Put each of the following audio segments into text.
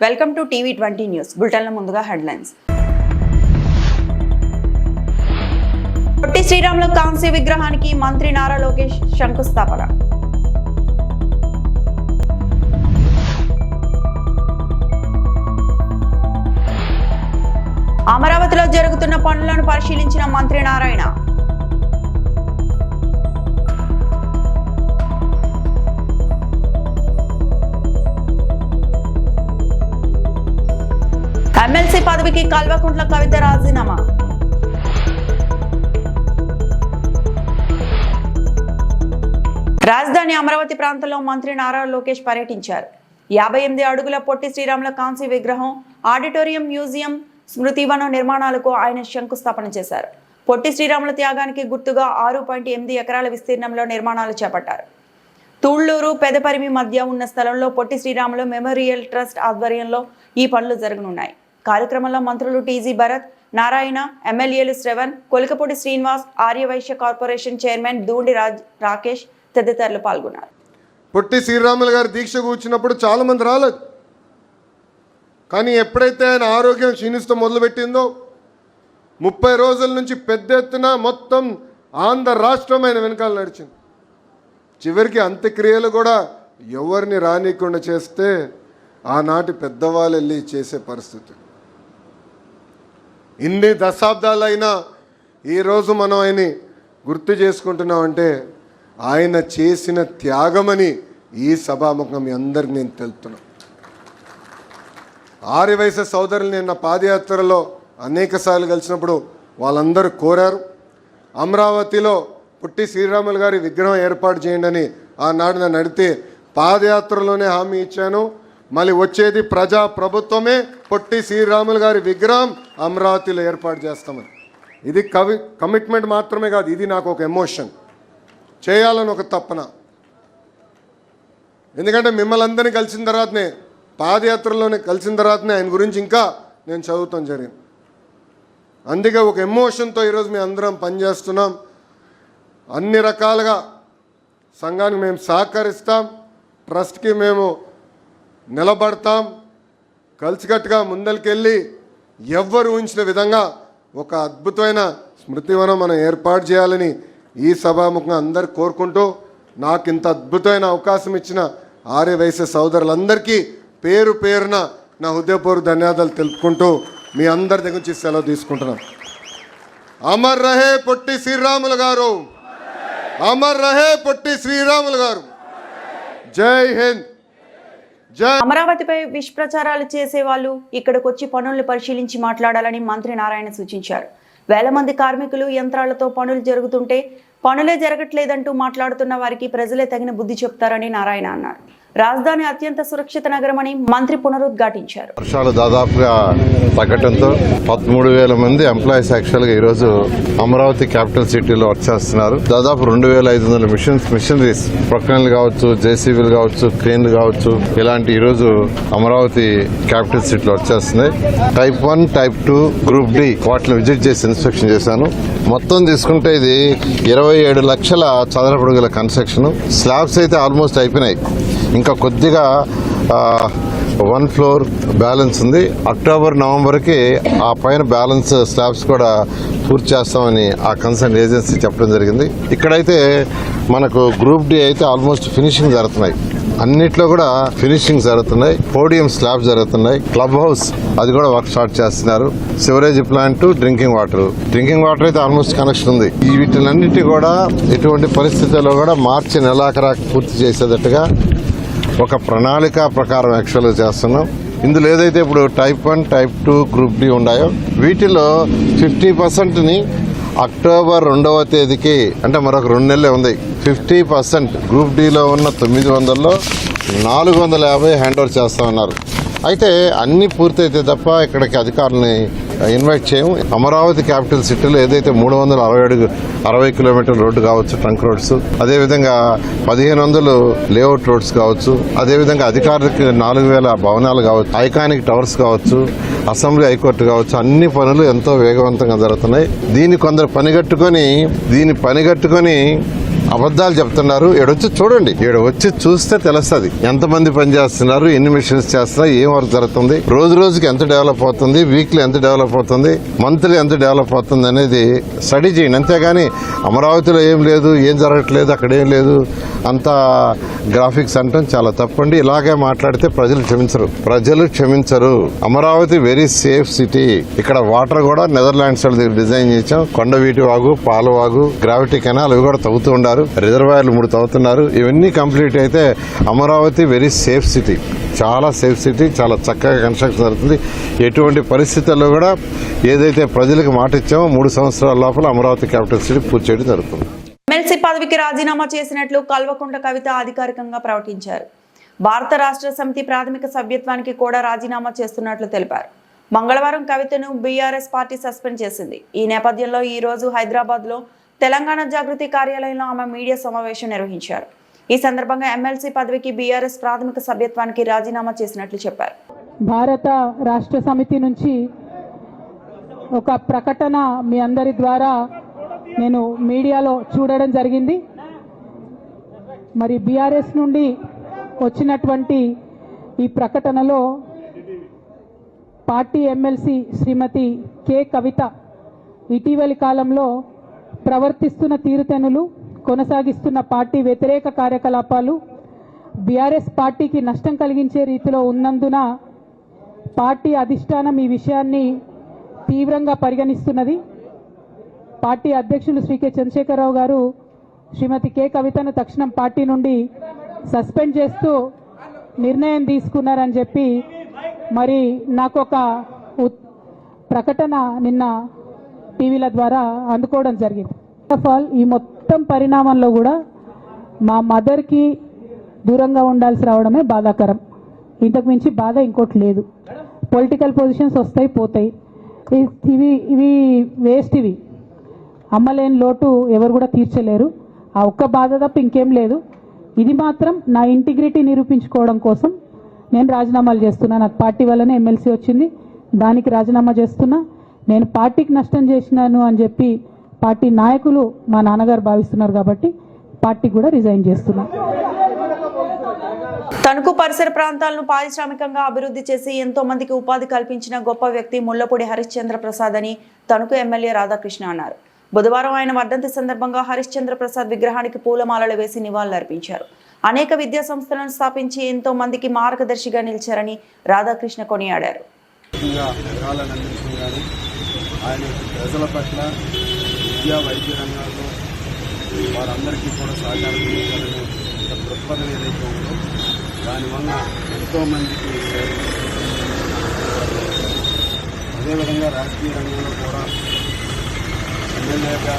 Welcome to టీవీ20 news బులెటిన్ల ముందుగా headlines. Potti Sriramulu కాంస్య విగ్రహానికి మంత్రి నారా లోకేష్ శంకుస్థాపన. అమరావతిలో జరుగుతున్న పనులను పరిశీలించిన మంత్రి నారాయణ. ఎమ్మెల్సీ పదవికి కల్వకుంట్ల కవిత రాజీనామా. రాజధాని అమరావతి ప్రాంతంలో మంత్రి నారా లోకేష్ పర్యటించారు. 58 అడుగుల పొట్టి శ్రీరాముల కాంస్య విగ్రహం, ఆడిటోరియం, మ్యూజియం, స్మృతివనం నిర్మాణాలకు ఆయన శంకుస్థాపన చేశారు. పొట్టి శ్రీరాముల త్యాగానికి గుర్తుగా 6.8 ఎకరాల విస్తీర్ణంలో నిర్మాణాలు చేపట్టారు. తూళ్లూరు, పెదపరిమి మధ్య ఉన్న స్థలంలో పొట్టి శ్రీరాములు మెమోరియల్ ట్రస్ట్ ఆధ్వర్యంలో ఈ పనులు జరగనున్నాయి. కార్యక్రమంలో మంత్రులు టీజీ భరత్, నారాయణ, ఎమ్మెల్యేలు శ్రవణ్, కొలికపూడి శ్రీనివాస్, ఆర్యవైశ్య కార్పొరేషన్ చైర్మన్ దూండి రాకేష్ తదితరులు పాల్గొన్నారు. పొట్టి శ్రీరాములు గారు దీక్ష కూర్చున్నప్పుడు చాలామంది రాలేదు. కానీ ఎప్పుడైతే ఆయన ఆరోగ్యం క్షీణిస్తూ మొదలుపెట్టిందో 30 రోజుల నుంచి పెద్ద ఎత్తున మొత్తం ఆంధ్ర రాష్ట్రం ఆయన వెనకాల నడిచింది. చివరికి అంత్యక్రియలు కూడా ఎవరిని రానికుండా చేస్తే ఆనాటి పెద్దవాళ్ళు వెళ్ళి చేసే పరిస్థితి. ఇన్ని దశాబ్దాలైనా ఈరోజు మనం ఆయన్ని గుర్తు చేసుకుంటున్నామంటే ఆయన చేసిన త్యాగమని ఈ సభాముఖం మీ అందరికి నేను తెలుపుతున్నాను. ఆర్యవైశ్య సోదరులు నిన్న పాదయాత్రలో అనేకసార్లు కలిసినప్పుడు వాళ్ళందరూ కోరారు, అమరావతిలో పొట్టి శ్రీరాములు గారి విగ్రహం ఏర్పాటు చేయండి అని. ఆనాడు నన్ను అడిగితే పాదయాత్రలోనే హామీ ఇచ్చాను, మళ్ళీ వచ్చేది ప్రజా ప్రభుత్వమే, పొట్టి శ్రీరాములు గారి విగ్రహం అమరావతిలో ఏర్పాటు చేస్తామని. ఇది కమిట్మెంట్ మాత్రమే కాదు, ఇది నాకు ఒక ఎమోషన్, చేయాలని ఒక తపన. ఎందుకంటే మిమ్మల్ని అందరినీ కలిసిన తర్వాతనే, పాదయాత్రలోనే కలిసిన తర్వాతనే ఆయన గురించి ఇంకా నేను చదువుతాం జరిగింది. అందుకే ఒక ఎమోషన్తో ఈరోజు మేము అందరం పనిచేస్తున్నాం. అన్ని రకాలుగా సంఘానికి మేము సహకరిస్తాం, ట్రస్ట్కి మేము నిలబడతాం, కలిసికట్టుగా ముందరికెళ్ళి ఎవ్వరు ఊహించిన విధంగా ఒక అద్భుతమైన స్మృతివనం మనం ఏర్పాటు చేయాలని ఈ సభాముఖంగా అందరు కోరుకుంటూ, నాకు ఇంత అద్భుతమైన అవకాశం ఇచ్చిన ఆర్యవైశ్య సోదరులందరికీ పేరు పేరున నా హృదయపూర్వక ధన్యవాదాలు తెలుపుకుంటూ మీ అందరి దగ్గర నుంచి సెలవు తీసుకుంటున్నాను. అమర్ రహే పొట్టి శ్రీరాములు గారు, అమర్ రహే పొట్టి శ్రీరాములు గారు. జై హింద్. అమరావతిపై విషప్రచారాలు చేసే వాళ్ళు ఇక్కడికి వచ్చి పనులను పరిశీలించి మాట్లాడాలని మంత్రి నారాయణ సూచించారు. వేల మంది కార్మికులు, యంత్రాలతో పనులు జరుగుతుంటే పనులే జరగట్లేదంటూ మాట్లాడుతున్న వారికి ప్రజలే తగిన బుద్ధి చెప్తారని నారాయణ అన్నారు. రాజధాని అత్యంత సురక్షిత నగరమని మంత్రి పునరుద్ఘాటించారు. వర్షాలు దాదాపుగా తగ్గడంతో 13,000 మంది ఎంప్లాయీస్ యాక్చువల్గా ఈరోజు అమరావతి క్యాపిటల్ సిటీలో వర్క్ చేస్తున్నారు. దాదాపు 2,500 మిషనరీస్, ప్రొక్లైన్లు కావచ్చు, జేసీబీలు కావచ్చు, క్రేన్లు కావచ్చు, ఇలాంటి ఈరోజు అమరావతి క్యాపిటల్ సిటీలో వర్క్ చేస్తున్నాయి. టైప్ 1, టైప్ 2, గ్రూప్ డి వాటిని విజిట్ చేసి ఇన్స్పెక్షన్ చేశాను. మొత్తం తీసుకుంటే ఇది 27 లక్షల చదరపు అడుగుల కన్స్ట్రక్షన్. స్లాబ్స్ అయితే ఆల్మోస్ట్ అయిపోయినాయి, ఇంకా కొద్దిగా 1 ఫ్లోర్ బ్యాలెన్స్ ఉంది. అక్టోబర్, నవంబర్కి ఆ పైన బ్యాలెన్స్ స్లాబ్స్ కూడా పూర్తి చేస్తామని ఆ కన్సర్న్ ఏజెన్సీ చెప్పడం జరిగింది. ఇక్కడైతే మనకు గ్రూప్ డి అయితే ఆల్మోస్ట్ ఫినిషింగ్ జరుగుతున్నాయి, అన్నిట్లో కూడా ఫినిషింగ్ జరుగుతున్నాయి. పోడియం స్లాబ్ జరుగుతున్నాయి. క్లబ్ హౌస్ అది కూడా వర్క్ స్టార్ట్ చేస్తున్నారు. సివరేజ్ ప్లాంట్, డ్రింకింగ్ వాటర్ అయితే ఆల్మోస్ట్ కనెక్షన్ ఉంది. ఈ వీటిలన్నిటి కూడా ఎటువంటి పరిస్థితుల్లో కూడా మార్చి నెలాఖరాకు పూర్తి చేసేటట్టుగా ఒక ప్రణాళిక ప్రకారం యాక్చువల్గా చేస్తున్నాం. ఇందులో ఏదైతే ఇప్పుడు టైప్ 1, టైప్ 2, గ్రూప్ డి ఉన్నాయో వీటిలో 50%ని అక్టోబర్ 2వ తేదీకి, అంటే మరొక 2 నెలలే ఉంది, 50% గ్రూప్ డిలో ఉన్న 900లో 450 హ్యాండ్ ఓవర్ చేస్తామన్నారు. అయితే అన్ని పూర్తయితే తప్ప ఇక్కడికి అధికారులని ఇన్వైట్ చేయము. అమరావతి క్యాపిటల్ సిటీలో ఏదైతే 360 కిలోమీటర్ల రోడ్డు కావచ్చు, ట్రంక్ రోడ్స్, అదేవిధంగా 1500 లేఅవుట్ రోడ్స్ కావచ్చు, అదేవిధంగా అధికారులకి 4000 భవనాలు కావచ్చు, ఐకానిక్ టవర్స్ కావచ్చు, అసెంబ్లీ, హైకోర్టు కావచ్చు, అన్ని పనులు ఎంతో వేగవంతంగా జరుగుతున్నాయి. దీన్ని కొందరు పనిగట్టుకొని అబద్ధాలు చెప్తున్నారు. ఈడొచ్చి చూడండి, ఈడ వచ్చి చూస్తే తెలుస్తుంది ఎంతమంది పని చేస్తున్నారు, ఎన్ని మిషన్స్ చేస్తున్నారు, ఏం వర్క్ జరుగుతుంది, రోజు రోజుకి ఎంత డెవలప్ అవుతుంది, వీక్లీ ఎంత డెవలప్ అవుతుంది, మంత్లీ ఎంత డెవలప్ అవుతుంది అనేది స్టడీ చేయండి. అంతేగాని అమరావతిలో ఏం లేదు, ఏం జరగట్లేదు, అక్కడ ఏం లేదు అంతా గ్రాఫిక్స్ అంటాం చాలా తప్పండి. ఇలాగే మాట్లాడితే ప్రజలు క్షమించరు. Amaravati very safe city. ఇక్కడ వాటర్ కూడా నెదర్లాండ్స్ వాళ్ళ దగ్గర డిజైన్ చేసాం. కొండవీటి వాగు, పాలవాగు, గ్రావిటీ కెనాల్ ఇవి కూడా తవ్వుతూ ఉన్నారు. రిజర్వాయర్లు 3 తవ్వుతున్నారు. ఇవన్నీ కంప్లీట్ అయితే అమరావతి వెరీ సేఫ్ సిటీ, చాలా సేఫ్ సిటీ, చాలా చక్కగా కన్స్ట్రక్షన్ జరుగుతుంది. ఎటువంటి పరిస్థితుల్లో కూడా ఏదైతే ప్రజలకు మాట ఇచ్చామో 3 సంవత్సరాల లోపల అమరావతి క్యాపిటల్ సిటీ పూర్తి చేయడం జరుగుతుంది. ఎమ్మెల్సీ పదవికి రాజీనామా చేసినట్లు కల్వకుంట్ల కవిత అధికారికంగా ప్రకటించారు. భారత రాష్ట్ర సమితి ప్రాథమిక సభ్యత్వానికి కూడా రాజీనామా చేస్తున్నట్లు తెలిపారు. మంగళవారం కవితను బీఆర్ఎస్ పార్టీ సస్పెండ్ చేసింది. ఈ నేపథ్యంలో ఈ రోజు హైదరాబాద్ లో తెలంగాణ జాగృతి కార్యాలయంలో ఆమె మీడియా సమావేశం నిర్వహించారు. ఈ సందర్భంగా ఎమ్మెల్సీ పదవికి బీఆర్ఎస్ ప్రాథమిక సభ్యత్వానికి రాజీనామా చేసినట్లు చెప్పారు. భారత రాష్ట్ర సమితి నుంచి ఒక ప్రకటన మీ అందరి ద్వారా నేను మీడియాలో చూడడం జరిగింది. మరి బీఆర్ఎస్ నుండి వచ్చినటువంటి ఈ ప్రకటనలో పార్టీ ఎమ్మెల్సీ శ్రీమతి కె కవిత ఇటీవలి కాలంలో ప్రవర్తిస్తున్న తీరుతెన్నులు, కొనసాగిస్తున్న పార్టీ వ్యతిరేక కార్యకలాపాలు బీఆర్ఎస్ పార్టీకి నష్టం కలిగించే రీతిలో ఉన్నందున పార్టీ అధిష్టానం ఈ విషయాన్ని తీవ్రంగా పరిగణిస్తున్నది. పార్టీ అధ్యక్షులు శ్రీ కె చంద్రశేఖరరావు గారు శ్రీమతి కె కవితను తక్షణం పార్టీ నుండి సస్పెండ్ చేస్తూ నిర్ణయం తీసుకున్నారని చెప్పి మరి నాకు ఒక ప్రకటన నిన్న టీవీల ద్వారా అందుకోవడం జరిగింది. ఫస్ట్ ఆఫ్ ఆల్ ఈ మొత్తం పరిణామంలో కూడా మా మదర్కి దూరంగా ఉండాల్సి రావడమే బాధాకరం. ఇంతకు మించి బాధ ఇంకోటి లేదు. పొలిటికల్ పొజిషన్స్ వస్తాయి పోతాయి, ఇవి వేస్ట్. ఇవి అమ్మలేని లోటు ఎవరు కూడా తీర్చలేరు. ఆ ఒక్క బాధ తప్ప ఇంకేం లేదు. ఇది మాత్రం నా ఇంటిగ్రిటీ నిరూపించుకోవడం కోసం నేను రాజీనామాలు చేస్తున్నా. నాకు పార్టీ వల్లనే ఎమ్మెల్సీ వచ్చింది, దానికి రాజీనామా చేస్తున్నా. నేను పార్టీకి నష్టం చేసినాను అని చెప్పి పార్టీ నాయకులు మా నాన్నగారు భావిస్తున్నారు కాబట్టి పార్టీ కూడా రిజైన్ చేస్తున్నా. తణుకు పరిసర ప్రాంతాలను పారిశ్రామికంగా అభివృద్ధి చేసి ఎంతో మందికి ఉపాధి కల్పించిన గొప్ప వ్యక్తి ముళ్లపూడి హరిశ్చంద్ర ప్రసాద్ అని తణుకు ఎమ్మెల్యే రాధాకృష్ణ అన్నారు. బుధవారం ఆయన వర్ధంతి సందర్భంగా హరిశ్చంద్ర ప్రసాద్ విగ్రహానికి పూలమాలలు వేసి నివాళులర్పించారు. అనేక విద్యా సంస్థలను స్థాపించి ఎంతో మందికి మార్గదర్శిగా నిలిచారని రాధాకృష్ణ కొనియాడారు. ఆయన ప్రజల పట్ల విద్యా వైద్య రంగాల్లో వారందరికీ కూడా సహకారం చేయాలనే దృక్పథం ఏదైతే ఉందో దానివల్ల ఎంతోమందికి అదేవిధంగా రాజకీయ రంగంలో కూడా ఎమ్మెల్యేగా,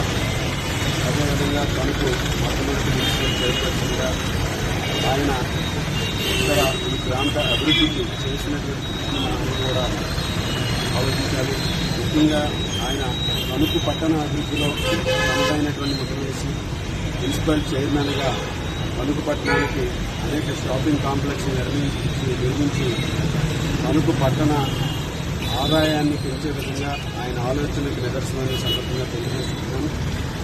అదేవిధంగా తనకు మొట్టమొదటి మున్సిపల్ చైర్పర్సన్గా ఆయన ఇక్కడ ఈ ప్రాంత అభివృద్ధికి చేసినటువంటి మనం కూడా ఆలోచించాలి. ముఖ్యంగా ఆయన తణుకు పట్టణ అభివృద్ధిలో తనదైనటువంటి ముద్ర వేసి మున్సిపల్ చైర్మన్గా తణుకు పట్టణానికి అనేక షాపింగ్ కాంప్లెక్స్ నిర్మించి తణుకు పట్టణ ఆదాయాన్ని పెంచే విధంగా ఆయన ఆలోచనకు నిదర్శనమైన సందర్భంగా తెలియజేస్తున్నాను.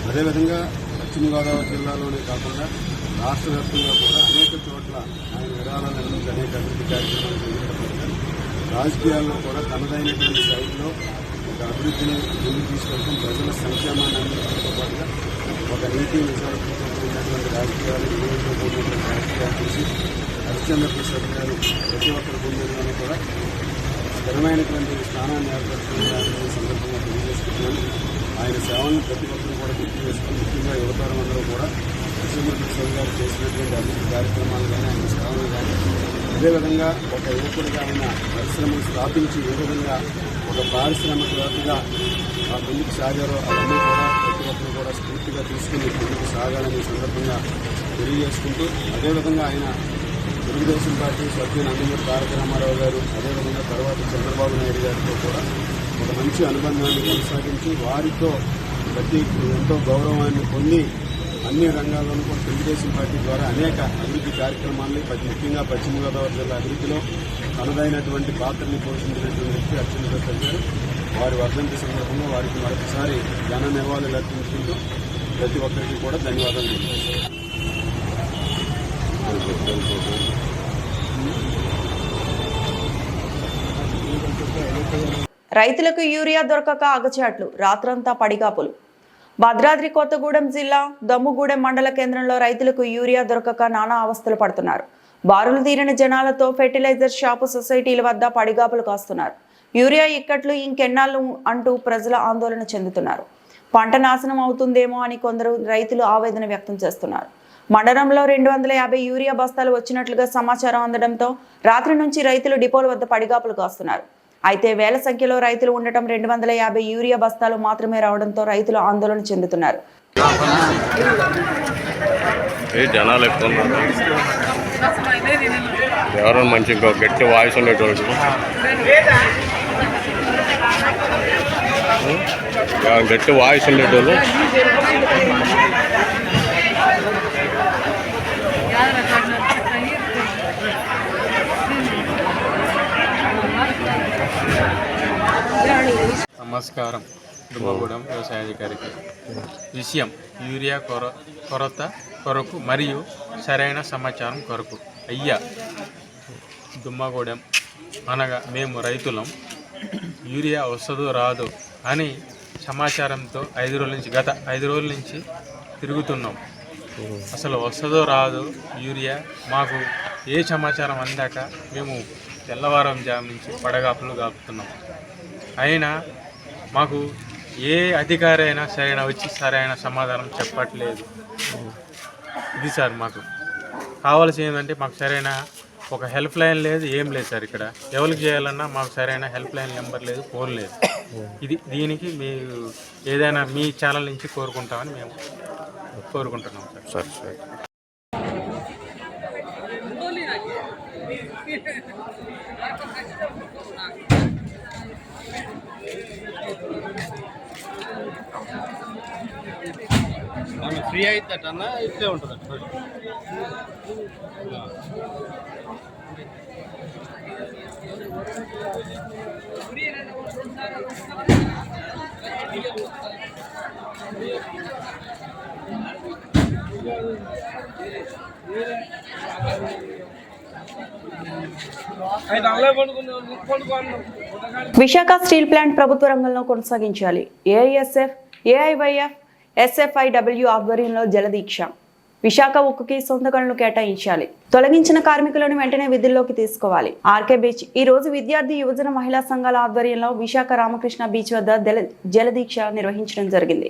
అదేవిధంగా పశ్చిమ గోదావరి జిల్లాలోనే కాకుండా రాష్ట్ర వ్యాప్తంగా కూడా అనేక చోట్ల ఆయన విరాళాలు అందించి అనేక అభివృద్ధి కార్యక్రమాలు చేపట్టారు. రాజకీయాల్లో కూడా తనదైనటువంటి శైలిలో ఒక అభివృద్ధిని ముందుకు తీసుకెళ్తాం, ప్రజల సంక్షేమాన్ని అందించడంతో పాటుగా ఒక నీతి నిజాయితీటువంటి రాజకీయాలు, విలువలతో కూడినటువంటి రాజకీయాలు చేసి హరిశ్చంద్ర ప్రసాద్ గారు ప్రతి ఒక్కరి గుండెల్లోనూ కూడా స్థిరమైనటువంటి స్థానాన్ని ఏర్పరచుకునే సందర్భంగా తెలియజేసుకుంటున్నాను. ఆయన సేవలను ప్రతి ఒక్కరు కూడా గుర్తు చేసుకుని ముఖ్యంగా యువతరం అందరూ కూడా హరిశ్చంద్ర ప్రసాద్ గారు చేసినటువంటి అభివృద్ధి కార్యక్రమాలు కానీ ఆయన సేవలు కానీ అదేవిధంగా ఒక యువకుడిగా ఆయన పరిశ్రమలు స్థాపించి ఏ విధంగా ఒక పారిశ్రామికవేత్తగా ఆ ముందుకు సాగారో అవన్నీ కూడా ప్రతి ఒక్కరు కూడా స్ఫూర్తిగా తీసుకుని ముందుకు సాగాలని సందర్భంగా తెలియజేసుకుంటూ అదేవిధంగా ఆయన తెలుగుదేశం పార్టీ సభ్యులు నందమూరి తారక రామారావు గారు అదేవిధంగా తర్వాత చంద్రబాబు నాయుడు గారితో కూడా ఒక మంచి అనుబంధాన్ని కొనసాగించి వారితో ఎంతో గౌరవాన్ని పొంది అన్ని రంగాల్లోనూ కూడా తెలుగుదేశం పార్టీ ద్వారా అనేక అభివృద్ధి కార్యక్రమాల్ని ముఖ్యంగా పశ్చిమ గోదావరి జిల్లా అభివృద్ధిలో తనదైనటువంటి పాత్రని పోషించినటువంటి వ్యక్తి హరిశ్చంద్ర ప్రసాద్ గారు. వారి వర్ధంతి సందర్భంగా వారికి మరొకసారి ఘన నివాళులు అర్పించుకుంటూ ప్రతి ఒక్కరికి కూడా ధన్యవాదాలు తెలియజేస్తారు. రైతులకు యూరియా దొరకక అగచాట్లు, రాత్రంతా పడిగాపులు. భద్రాద్రి కొత్తగూడెం జిల్లా దమ్ముగూడెం మండల కేంద్రంలో రైతులకు యూరియా దొరకక నానా అవస్థలు పడుతున్నారు. బారులు తీరిన జనాలతో ఫెర్టిలైజర్ షాపు సొసైటీల వద్ద పడిగాపులు కాస్తున్నారు. యూరియా ఇక్కట్లు ఇంకెన్నాళ్ళు అంటూ ప్రజలు ఆందోళన చెందుతున్నారు. పంట నాశనం అవుతుందేమో అని కొందరు రైతులు ఆవేదన వ్యక్తం చేస్తున్నారు. మండలంలో 250 యూరియా బస్తాలు వచ్చినట్లుగా సమాచారం అందడంతో రాత్రి నుంచి రైతులు డిపోల వద్ద పడిగాపులు కాస్తున్నారు. అయితే వేల సంఖ్యలో రైతులు ఉండటం 250 యూరియా బస్తాలు మాత్రమే రావడంతో రైతులు ఆందోళన చెందుతున్నారు. జనాలు ఎక్కువ ఎవరో మంచి ఇంకో గట్టి వాయిస్ ఉండేటోళ్ళు గట్టి వాయిస్ ఉండేటోళ్ళు నమస్కారం. దుమ్మగూడెం వ్యవసాయాధికారికి. విషయం యూరియా కొరత కొరకు మరియు సరైన సమాచారం కొరకు. అయ్యా, దుమ్మగూడెం అనగా మేము రైతులం. యూరియా వస్తుందో రాదో అని సమాచారంతో గత 5 రోజుల నుంచి తిరుగుతున్నాం. అసలు వస్తుందో రాదో యూరియా మాకు ఏ సమాచారం అందాక మేము తెల్లవారం జాము నుంచి పడగాపులు గాపుతున్నాం. అయినా మాకు ఏ అధికారి అయినా సరైన సమాధానం చెప్పట్లేదు. ఇది సార్ మాకు కావాల్సి ఏంటంటే మాకు సరైన ఒక హెల్ప్ లైన్ లేదు, ఏం లేదు సార్. ఇక్కడ ఎవరికి చేయాలన్నా మాకు సరైన హెల్ప్ లైన్ నెంబర్ లేదు, ఫోన్ లేదు. దీనికి మీరు ఏదైనా మీ ఛానల్ నుంచి కోరుకుంటామని మేము కోరుకుంటున్నాం సార్. సరే. ఫ్రీ అవుతుందన్న ఇట్లే ఉంటుంది. విశాఖ స్టీల్ ప్లాంట్ ప్రభుత్వ రంగంలో కొనసాగించాలి. ఏఐఎస్ఎఫ్, ఏఐవైఎఫ్, ఎస్ఎఫ్ఐడబ్ల్యూ ఆధ్వర్యంలో జలదీక్ష. విశాఖ ఉక్కుకి సొంత గనులు కేటాయించాలి. తొలగించిన కార్మికులను వెంటనే విధుల్లోకి తీసుకోవాలి. ఆర్కే బీచ్. ఈ రోజు విద్యార్థి, యువజన, మహిళా సంఘాల ఆధ్వర్యంలో విశాఖ రామకృష్ణ బీచ్ వద్ద జలదీక్ష నిర్వహించడం జరిగింది.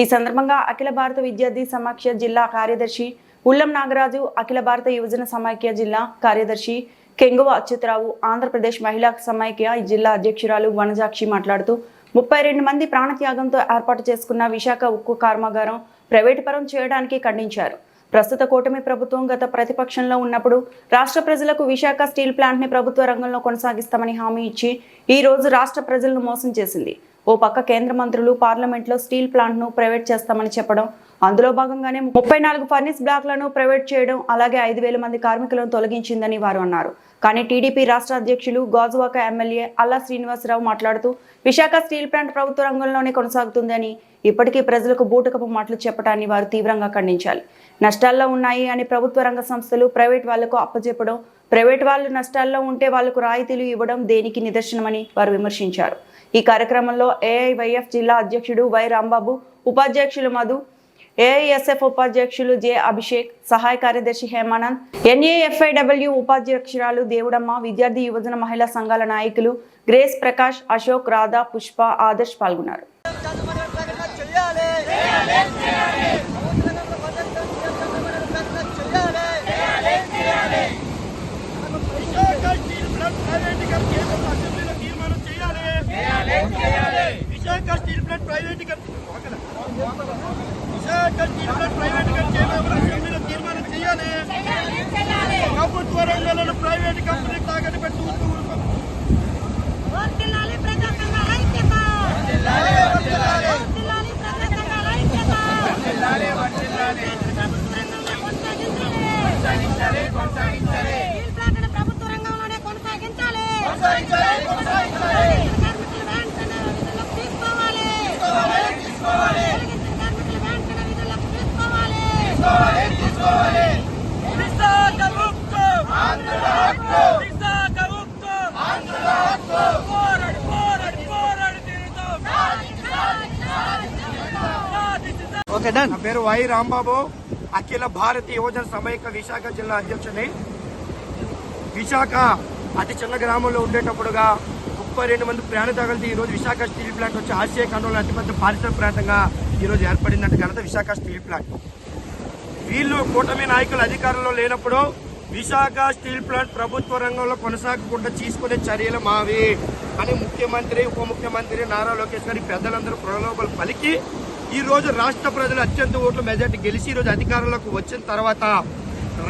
ఈ సందర్భంగా అఖిల భారత విద్యార్థి సమాఖ్య జిల్లా కార్యదర్శి ఉల్లం నాగరాజు, అఖిల భారత యువజన సమాఖ్య జిల్లా కార్యదర్శి కెంగువ అచ్యుతరావు, ఆంధ్రప్రదేశ్ మహిళా సమాఖ్య జిల్లా అధ్యక్షురాలు వనజాక్షి మాట్లాడుతూ 32 మంది ప్రాణత్యాగంతో ఏర్పాటు చేసుకున్న విశాఖ ఉక్కు కర్మాగారం ప్రైవేటు పరం చేయడానికి ఖండించారు. ప్రస్తుత కూటమి ప్రభుత్వం గత ప్రతిపక్షంలో ఉన్నప్పుడు రాష్ట్ర ప్రజలకు విశాఖ స్టీల్ ప్లాంట్ ని ప్రభుత్వ రంగంలో కొనసాగిస్తామని హామీ ఇచ్చి ఈ రోజు రాష్ట్ర ప్రజలను మోసం చేసింది. ఓ పక్క కేంద్ర మంత్రులు పార్లమెంట్లో స్టీల్ ప్లాంట్ ను ప్రైవేట్ చేస్తామని చెప్పడం, అందులో భాగంగానే 34 ఫర్నిస్ బ్లాక్లను ప్రైవేట్ చేయడం, అలాగే 5,000 మంది కార్మికులను తొలగించిందని వారు అన్నారు. కానీ టీడీపీ రాష్ట్ర అధ్యక్షులు గాజువాక ఎమ్మెల్యే అల్లా శ్రీనివాసరావు మాట్లాడుతూ విశాఖ స్టీల్ ప్లాంట్ ప్రభుత్వ రంగంలోనే కొనసాగుతుందని, ఇప్పటికీ ప్రజలకు బూటకపు మాటలు చెప్పడాన్ని వారు తీవ్రంగా ఖండించాలి. నష్టాల్లో ఉన్నాయి అని ప్రభుత్వ రంగ సంస్థలు ప్రైవేట్ వాళ్లకు అప్పచెప్పడం, ప్రైవేట్ వాళ్ళు నష్టాల్లో ఉంటే వాళ్లకు రాయితీలు ఇవ్వడం దేనికి నిదర్శనమని వారు విమర్శించారు. ఈ కార్యక్రమంలో ఏఐవైఎఫ్ జిల్లా అధ్యక్షుడు వై రాంబాబు, ఉపాధ్యక్షులు మధు, ఏఐఎస్ఎఫ్ ఉపాధ్యక్షులు జె అభిషేక్, సహాయ కార్యదర్శి హేమానంద్, ఎన్ఏఎఫ్ఐడబ్ల్యూ ఉపాధ్యక్షురాలు దేవుడమ్మ, విద్యార్థి, యువజన, మహిళా సంఘాల నాయకులు గ్రేస్, ప్రకాష్, అశోక్, రాధా, పుష్ప, ఆదర్శ్ పాల్గొన్నారు. ప్రభుత్వ రంగంలో ప్రైవేట్ కంపెనీ తాగని పెట్టి ప్రభుత్వ రంగంలోనే కొనసాగించాలి. తీసుకోవాలి. Okay done. నా పేరు వై రాంబాబు, అఖిల భారతీయ యువజన సమైక్య విశాఖ జిల్లా అధ్యక్షుని. విశాఖ అతి చిన్న గ్రామంలో ఉండేటప్పుడుగా 32 మంది ప్రాణత్యాగాలతో ఈరోజు విశాఖ స్టీల్ ప్లాంట్ వచ్చి ఆసియా ఖండంలో అతిపెద్ద పారిశ్రామిక ప్రాంతంగా ఈరోజు ఏర్పడిందంటే ఘనత విశాఖ స్టీల్ ప్లాంట్. వీళ్ళు కూటమి నాయకులు అధికారంలో లేనప్పుడు విశాఖ స్టీల్ ప్లాంట్ ప్రభుత్వ రంగంలో కొనసాగకుండా తీసుకునే చర్యలు మావి అని ముఖ్యమంత్రి, ఉప ముఖ్యమంత్రి నారా లోకేష్ గారి పెద్దలందరూ ప్రలోభాలు పలికి ఈ రోజు రాష్ట్ర ప్రజలు అత్యంత ఓట్ల మెజార్టీ గెలిచి ఈ రోజు అధికారంలోకి వచ్చిన తర్వాత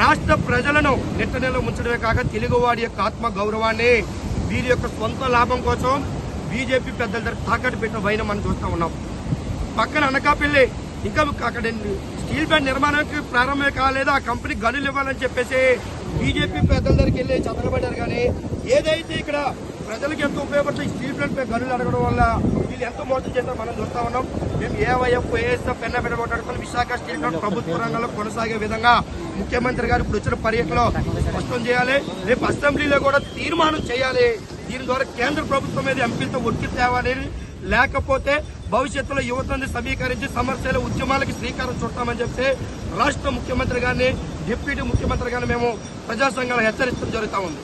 రాష్ట్ర ప్రజలను నెట్టనెలో ముంచడమే కాక తెలుగువాడి యొక్క ఆత్మ గౌరవాన్ని వీరి యొక్క సొంత లాభం కోసం బీజేపీ పెద్దల దగ్గర తాకట్టు పెట్టిన వైన మనం చూస్తూ ఉన్నాం. పక్కన అనకాపల్లి ఇంకా అక్కడ స్టీల్ ప్లాంట్ నిర్మాణానికి ప్రారంభమే కాలేదు, ఆ కంపెనీ గనులు ఇవ్వాలని చెప్పేసి బీజేపీ పెద్దల దగ్గరికి వెళ్ళి చదవబడ్డారు. కానీ ఏదైతే ఇక్కడ ప్రజలకు ఎంతో ఉపయోగపడుతుంది స్టీల్ ప్లాంట్ గనులు అడగడం వల్ల వీళ్ళు ఎంతో మోసం చేస్తారో మనం చూస్తా ఉన్నాం. మేము ఏవైఎఫ్ ఏఎస్ఎఫ్ పెన్న మాట్లాడుకుని విశాఖ స్టీల్ ప్లాంట్ ప్రభుత్వ రంగంలో కొనసాగే విధంగా ముఖ్యమంత్రి గారు ఇప్పుడు వచ్చిన పర్యటనలో స్పష్టం చేయాలి. రేపు అసెంబ్లీలో కూడా తీర్మానం చేయాలి. దీని ద్వారా కేంద్ర ప్రభుత్వం మీద ఎంపీలతో ఒత్తిడి తేవాలి. లేకపోతే భవిష్యత్తులో యువతని సమీకరించి సమస్యల ఉద్యమాలకి శ్రీకారం చుట్టామని చెప్తే రాష్ట్ర ముఖ్యమంత్రి గారిని, డిప్యూటీ ముఖ్యమంత్రి గారిని మేము ప్రజా సంఘాలు హెచ్చరించడం జరుగుతూ ఉంది.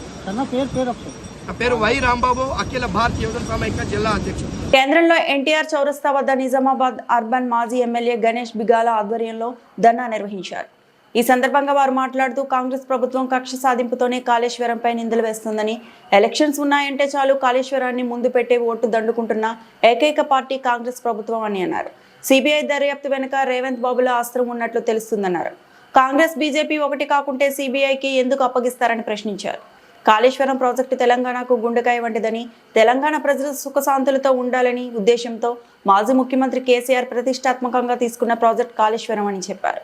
నా పేరు వై రాంబాబు, అఖిల భారతీయ యువజన సమైక్య జిల్లా అధ్యక్షుడు. కేంద్రంలో ఎన్టీఆర్ చౌరస్తా వద్ద నిజామాబాద్ అర్బన్ మాజీ ఎమ్మెల్యే గణేష్ బిగాల ఆధ్వర్యంలో ధర్నా నిర్వహించారు. ఈ సందర్భంగా వారు మాట్లాడుతూ కాంగ్రెస్ ప్రభుత్వం కక్ష సాధింపుతోనే కాళేశ్వరంపై నిందలు వేస్తుందని, ఎలక్షన్స్ ఉన్నాయంటే చాలు కాళేశ్వరాన్ని ముందు పెట్టే ఓటు దండుకుంటున్న ఏకైక పార్టీ కాంగ్రెస్ ప్రభుత్వం అని అన్నారు. సిబిఐ దర్యాప్తు వెనుక రేవంత్ బాబుల అస్త్రం ఉన్నట్లు తెలుస్తుందన్నారు. కాంగ్రెస్ బీజేపీ ఒకటి కాకుంటే సిబిఐకి ఎందుకు అప్పగిస్తారని ప్రశ్నించారు. కాళేశ్వరం ప్రాజెక్టు తెలంగాణకు గుండెకాయ వంటిదని, తెలంగాణ ప్రజలు సుఖశాంతులతో ఉండాలని ఉద్దేశంతో మాజీ ముఖ్యమంత్రి కేసీఆర్ ప్రతిష్టాత్మకంగా తీసుకున్న ప్రాజెక్టు కాళేశ్వరం అని చెప్పారు.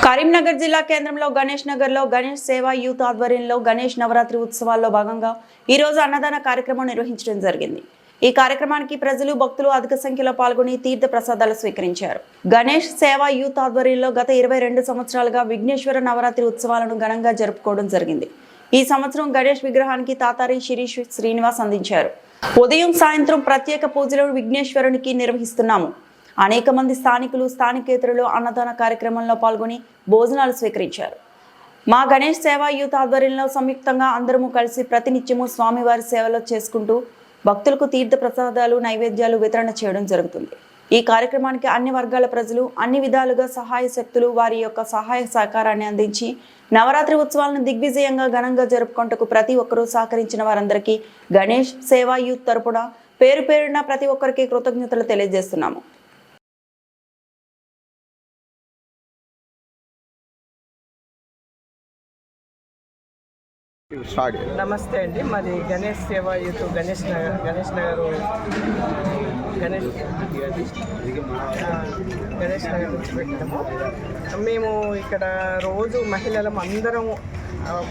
కరీంనగర్ జిల్లా కేంద్రంలో గణేష్ నగర్లో గణేష్ సేవా యూత్ ఆధ్వర్యంలో గణేష్ నవరాత్రి ఉత్సవాల్లో భాగంగా ఈరోజు అన్నదాన కార్యక్రమం నిర్వహించడం జరిగింది. ఈ కార్యక్రమానికి ప్రజలు, భక్తులు అధిక సంఖ్యలో పాల్గొని తీర్థ ప్రసాదాలు స్వీకరించారు. గణేష్ సేవా యూత్ ఆధ్వర్యంలో గత 22 సంవత్సరాలుగా విఘ్నేశ్వర నవరాత్రి ఉత్సవాలను ఘనంగా జరుపుకోవడం జరిగింది. ఈ సంవత్సరం గణేష్ విగ్రహానికి తాతారి శిరీష్ శ్రీనివాస్ అందించారు. ఉదయం సాయంత్రం ప్రత్యేక పూజలను విఘ్నేశ్వరునికి నిర్వహిస్తున్నాము. అనేక మంది స్థానికులు, స్థానికేతరులు అన్నదాన కార్యక్రమంలో పాల్గొని భోజనాలు స్వీకరించారు. మా గణేష్ సేవా యూత్ ఆధ్వర్యంలో సంయుక్తంగా అందరము కలిసి ప్రతినిత్యము స్వామివారి సేవలో చేసుకుంటూ భక్తులకు తీర్థ ప్రసాదాలు, నైవేద్యాలు వితరణ చేయడం జరుగుతుంది. ఈ కార్యక్రమానికి అన్ని వర్గాల ప్రజలు అన్ని విధాలుగా సహాయ శక్తులు వారి యొక్క సహాయ సహకారాన్ని అందించి నవరాత్రి ఉత్సవాలను దిగ్విజయంగా ఘనంగా జరుపుకుంటకు ప్రతి ఒక్కరూ సహకరించిన వారందరికీ గణేష్ సేవా యూత్ తరపున పేరు పేరున ప్రతి ఒక్కరికి కృతజ్ఞతలు తెలియజేస్తున్నాము. నమస్తే అండి, మాది గణేష్ సేవా యూత్ గణేష్ నగర్ నుంచి పెట్టాము. మేము ఇక్కడ రోజు మహిళలం అందరం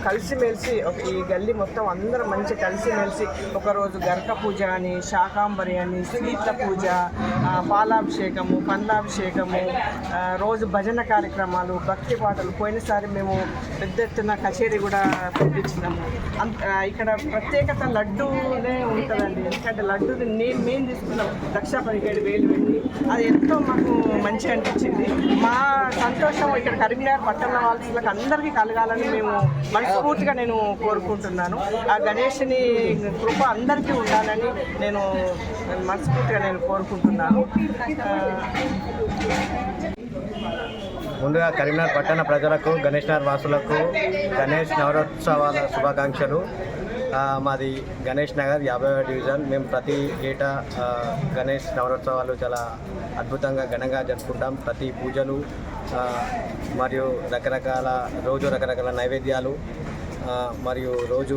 కలిసిమెలిసి ఈ గల్లీ మొత్తం అందరం మంచి కలిసిమెలిసి ఒకరోజు గరక పూజ అని, శాకాంబరి అని, స్వీట్ల పూజ, పాలాభిషేకము, పండ్లాభిషేకము, రోజు భజన కార్యక్రమాలు, భక్తి పాటలు. పోయినసారి మేము పెద్ద ఎత్తున కచేరీ కూడా పెట్టించినాము. ఇక్కడ ప్రత్యేకత లడ్డూనే ఉంటుందండి. ఎందుకంటే లడ్డూని మేము తీసుకున్నాం 1,17,000 పెట్టి. అది ఎంతో మాకు మంచిగా అనిపించింది. మా సంతోషం ఇక్కడ కరీంనగర్ పట్టణ వాసులకు అందరికీ కలగాలని మేము మనస్ఫూర్తిగా నేను కోరుకుంటున్నాను. ఆ గణేష్ని కృప అందరికీ ఉండాలని నేను మనస్ఫూర్తిగా కోరుకుంటున్నాను. ముందుగా కరీంనగర్ పట్టణ ప్రజలకు, గణేష్ నగర్ వాసులకు గణేష్ నవరోత్సవాల శుభాకాంక్షలు. మాది గణేష్ నగర్ 50వ డివిజన్. మేము ప్రతి ఏటా గణేష్ నవరోత్సవాలు చాలా అద్భుతంగా ఘనంగా జరుపుకుంటాం. ప్రతి పూజలు మరియు రకరకాల నైవేద్యాలు మరియు రోజు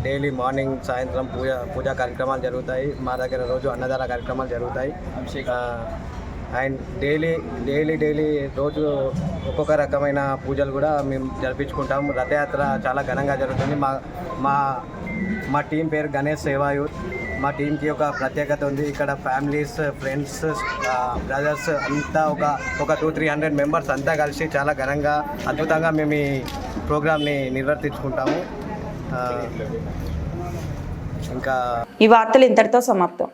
డైలీ మార్నింగ్ సాయంత్రం పూజా కార్యక్రమాలు జరుగుతాయి. మా దగ్గర రోజు అన్నదాన కార్యక్రమాలు జరుగుతాయి. అండ్ డైలీ రోజు ఒక్కొక్క రకమైన పూజలు కూడా మేము జరిపించుకుంటాం. రథయాత్ర చాలా ఘనంగా జరుగుతుంది. మా టీం పేరు గణేష్ సేవా యూత్. మా టీంకి ఒక ప్రత్యేకత ఉంది. ఇక్కడ ఫ్యామిలీస్, ఫ్రెండ్స్, బ్రదర్స్ అంతా ఒక 200-300 మెంబర్స్ అంతా కలిసి చాలా ఘనంగా అద్భుతంగా మేము ఈ ప్రోగ్రామ్ని నిర్వర్తించుకుంటాము. ఇంకా ఈ వార్తలు ఇంతటితో సమాప్తం.